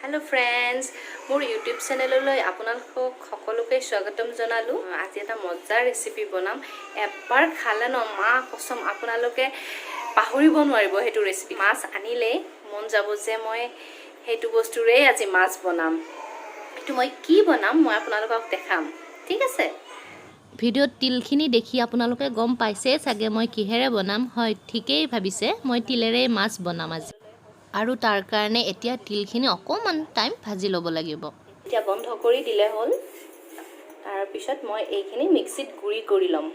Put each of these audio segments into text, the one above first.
Hello friends मोर YouTube चैनेलলৈ আপোনালোকক সকলোকে স্বাগতম জনালো। আজি এটা মজাৰ ৰেচিপি বনাম। এবাৰ খালে ন মা কসম আপোনালোকে পাহৰিব নোৱাৰিব হেতু ৰেচিপি। মাছ আনিলে মন যাব যে মই হেতু বস্তুৰে আজি মাছ বনাম। হেতু মই কি বনাম মই আপোনালোকক দেখাম। ঠিক আছে? ভিডিঅ'ত তিলখিনি দেখি আপোনালোকে গম পাইছে চাগে মই কিহেৰে বনাম। হয় ঠিকই ভাবিছে, মই তিলেৰে মাছ বনাম আজি। আৰু তাৰ কাৰণে এতিয়া তিলখিনি অকমান টাইম ভাজি ল'ব লাগিব। এতিয়া বন্ধ কৰি দিলে হ'ল। তাৰ পিছত মই এইখিনি মিক্সিত গুৰি কৰি লম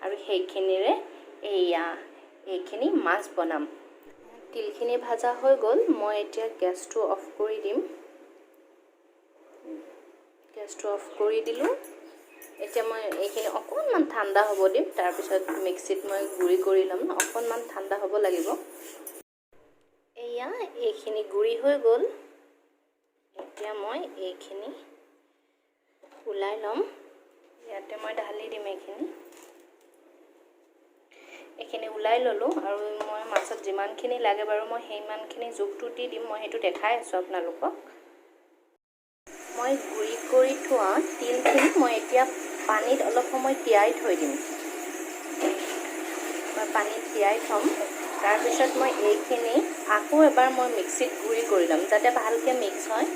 আৰু সেইখিনিৰে এইখিনি মাছ বনাম। তিলখিনি ভাজা হৈ গ'ল। মই এতিয়া গেছটো অফ কৰি দিম। গেছটো অফ কৰি দিলোঁ। এতিয়া মই এইখিনি অকণমান ঠাণ্ডা হ'ব দিম। তাৰ পিছত মিক্সিত মই গুৰি কৰি ল'ম। অকণমান ঠাণ্ডা হ'ব লাগিব। এইখিনি গুৰি হৈ গ'ল। এতিয়া মই এইখিনি ওলাই ল'ম। ইয়াতে মই ঢালি দিম এইখিনি ওলাই ল'লোঁ আৰু মই মাছত যিমানখিনি লাগে বাৰু মই সেইমানখিনি জোখটো দি দিম। মই সেইটো দেখাই আছোঁ আপোনালোকক। মই গুৰি কৰি থোৱা তিলখিনি মই এতিয়া পানীত অলপ সময় তিয়াই থৈ দিম। মই পানীত তিয়াই থ'ম। তাৰপিছত মই এইখিনি আকৌ এবাৰ মই মিক্সিত গুৰি কৰি ল'ম যাতে ভালকৈ মিক্স হয়।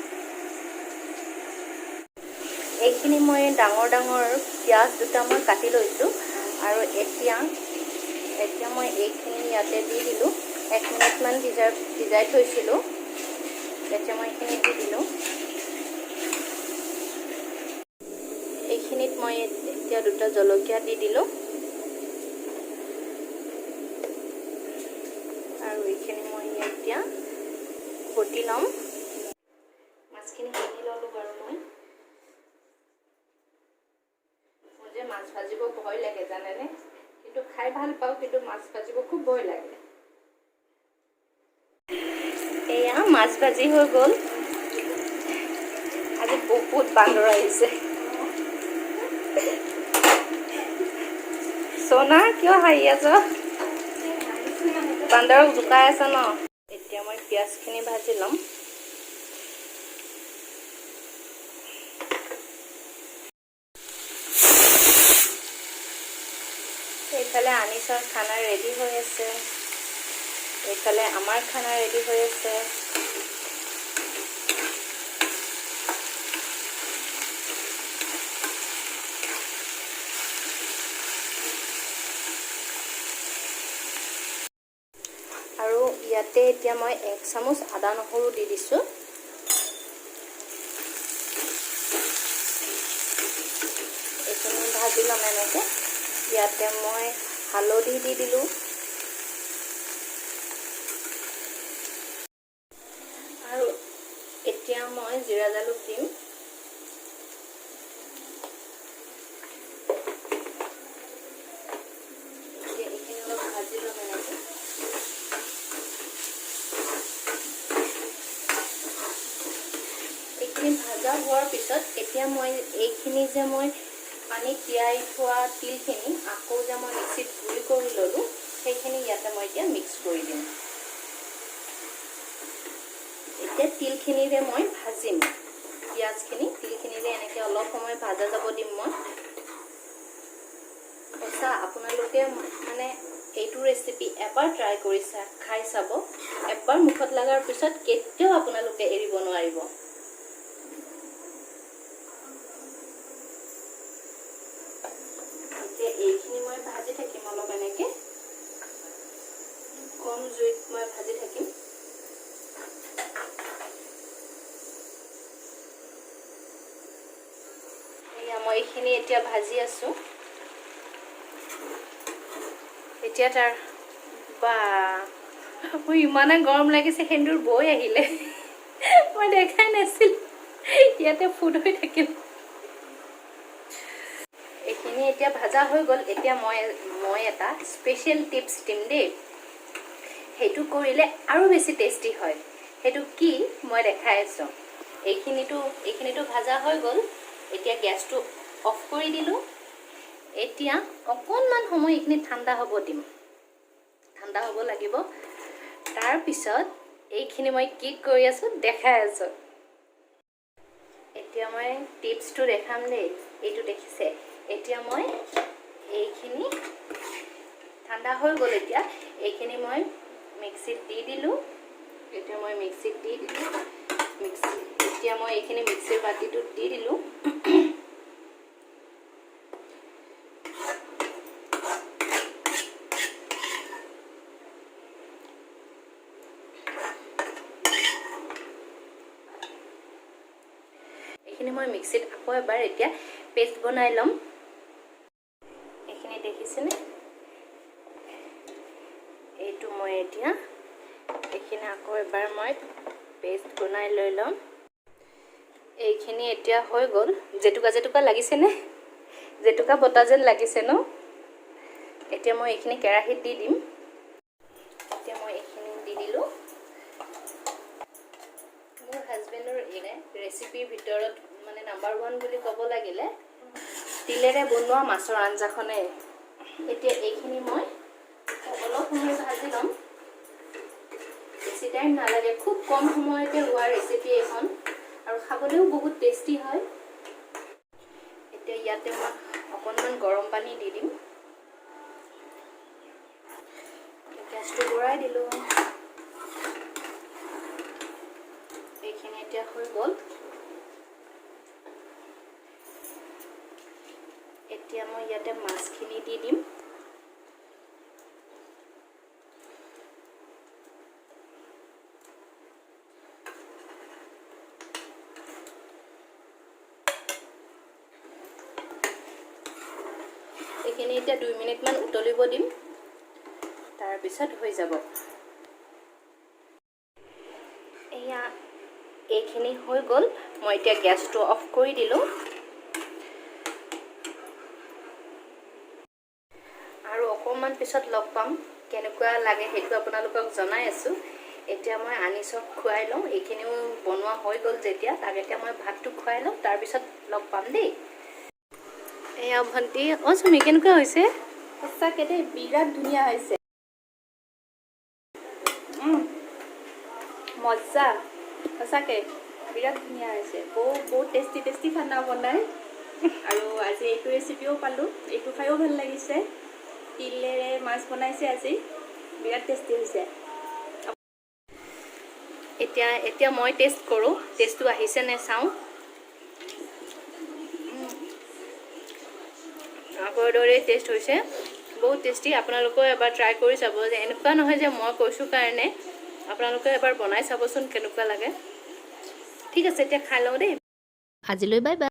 এইখিনি মই ডাঙৰ ডাঙৰ পিঁয়াজ দুটা মই কাটি লৈছোঁ আৰু এতিয়া মই এইখিনি ইয়াতে দি দিলোঁ। 1 মিনিটমান ভিজাই থৈছিলোঁ। এতিয়া মই এইখিনি দি দিলোঁ। এইখিনিত মই এতিয়া দুটা জলকীয়া দি দিলোঁ আৰু এইখিনি মই এতিয়া ঘুটি ল'ম। মাছখিনি ঘুটি ল'লোঁ বাৰু মই যে মাছ ভাজিব ভয় লাগে জানেনে, কিন্তু খাই ভাল পাওঁ, কিন্তু মাছ ভাজিব খুব ভয় লাগে। এয়া মাছ ভাজি হৈ গ'ল। আজি বহুত বান্দৰ আহিছে। সোনা কিয় হাঁহি আছ? বান্দৰক জোকাই আছে ন। এতিয়া মই পিঁয়াজখিনি ভাজি ল'ম। এইফালে আনিছৰ খানা ৰেডি হৈ আছে, এইফালে আমাৰ খানা ৰেডি হৈ আছে। আৰু ইয়াতে এতিয়া মই 1 চামুচ আদা নহৰু দি দিছোঁ। এইখিনি ভাজি ল'ম এনেকৈ। ইয়াতে মই হালধি দি দিলোঁ আৰু এতিয়া মই জিৰা জালুক দিম। এইখিনি অলপ ভাজি ল'ম এনেকৈ। এইখিনি ভাজা হোৱাৰ পিছত এতিয়া মই এইখিনি যে মই পানীত তিয়াই থোৱা তিলখিনি আকৌ যে মই মিক্সিত গুৰি কৰি ল'লোঁ সেইখিনি ইয়াতে মই এতিয়া মিক্স কৰি দিম। এতিয়া তিলখিনিৰে মই ভাজিম। পিঁয়াজখিনি তিলখিনিৰে এনেকৈ অলপ সময় ভাজা যাব দিম মই। সঁচা আপোনালোকে মানে এইটো ৰেচিপি এবাৰ ট্ৰাই কৰি খাই চাব। এবাৰ মুখত লগাৰ পিছত কেতিয়াও আপোনালোকে এৰিব নোৱাৰিব। এইখিনি মই ভাজি থাকিম অলপ এনেকৈ কম জুইত মই ভাজি থাকিম। মই এইখিনি এতিয়া ভাজি আছোঁ। এতিয়া তাৰ মোৰ ইমানে গৰম লাগিছে, সেন্দুৰ বৈ আহিলে। মই দেখাই নাছিল, ইয়াতে ফুট হৈ থাকিল। এইখিনি এতিয়া ভাজা হৈ গ'ল। এতিয়া মই এটা স্পেচিয়েল টিপছ দিম দেই। সেইটো কৰিলে আৰু বেছি টেষ্টি হয়। সেইটো কি মই দেখাই আছোঁ। এইখিনিতো ভাজা হৈ গ'ল। এতিয়া গেছটো অফ কৰি দিলোঁ। এতিয়া অকণমান সময় এইখিনি ঠাণ্ডা হ'ব দিম। ঠাণ্ডা হ'ব লাগিব। তাৰপিছত এইখিনি মই কি কৰি আছোঁ দেখাই আছোঁ। এতিয়া মই টিপছটো দেখাম দেই। এইটো দেখিছে, এতিয়া মই এইখিনি ঠাণ্ডা হৈ গ'ল। এতিয়া এইখিনি মই মিক্সিত দি দিলোঁ। এতিয়া মই মিক্সিত দি দিলোঁ। এতিয়া মই এইখিনি মিক্সিৰ বাতিটোত দি দিলোঁ। এইখিনি মই মিক্সিত আকৌ এবাৰ এতিয়া পেষ্ট বনাই ল'ম। এইখিনি দেখিছেনে? এইটো মই এতিয়া এইখিনি আকৌ এবাৰ মই পেষ্ট বনাই লৈ ল'ম। এইখিনি এতিয়া হৈ গ'ল। জেতুকা লাগিছেনে? জেতুকা বটা যেন লাগিছে ন? এতিয়া মই এইখিনি কেৰাহীত দি দিম। এতিয়া মই এইখিনি দি দিলোঁ। মোৰ হাজবেণ্ডৰ ৰেচিপিৰ ভিতৰত মানে নাম্বাৰ 1 বুলি ক'ব লাগিলে তিলেৰে বনোৱা মাছৰ আঞ্জাখনে। এতিয়া এইখিনি মই অলপ সময় ভাজি ল'ম। বেছি টাইম নালাগে, খুব কম সময়তে হোৱা ৰেচিপি এখন, আৰু খাবলৈও বহুত টেষ্টি হয়। এতিয়া ইয়াতে মই অকণমান গৰম পানী দি দিম। গেছটো বঢ়াই দিলোঁ। এইখিনি এতিয়া হৈ গ'ল। এতিয়া মই ইয়াতে মাছখিনি দি দিম। এইখিনি এতিয়া 2 মিনিটমান উতলিব দিম, তাৰপিছত হৈ যাব। এয়া এইখিনি হৈ গ'ল। মই এতিয়া গেছটো অফ কৰি দিলোঁ। আৰু অকণমান পিছত লগ পাম। কেনেকুৱা লাগে সেইটো আপোনালোকক জনাই আছোঁ। এতিয়া মই আনি চব খুৱাই লওঁ। এইখিনিও বনোৱা হৈ গ'ল যেতিয়া, তাক এতিয়া মই ভাতটো খুৱাই লওঁ, তাৰপিছত লগ পাম দেই। এয়া ভণ্টি, চুমি কেনেকুৱা হৈছে? সঁচাকৈ দেই, বিৰাট ধুনীয়া হৈছে। মজা, সঁচাকৈ বিৰাট ধুনীয়া হৈছে। বহুত টেষ্টি খানা বনায়। আৰু আজি এইটো ৰেচিপিও পালোঁ। এইটো খায়ো ভাল লাগিছে। তিলেৰে মাছ বনাইছে আজি, বিৰাট টেষ্টি হৈছে। এতিয়া মই টেষ্ট কৰোঁ। টেষ্টটো আহিছে নে চাওঁ। আগৰ দৰে টেষ্ট হৈছে, বহুত টেষ্টি। আপোনালোকেও এবাৰ ট্ৰাই কৰি চাব। যে এনেকুৱা নহয় যে মই কৈছোঁ কাৰণে, আপোনালোকে এবাৰ বনাই চাবচোন কেনেকুৱা লাগে। ঠিক আছে, এতিয়া খাই লওঁ দেই। আজিলৈ বাই বাই।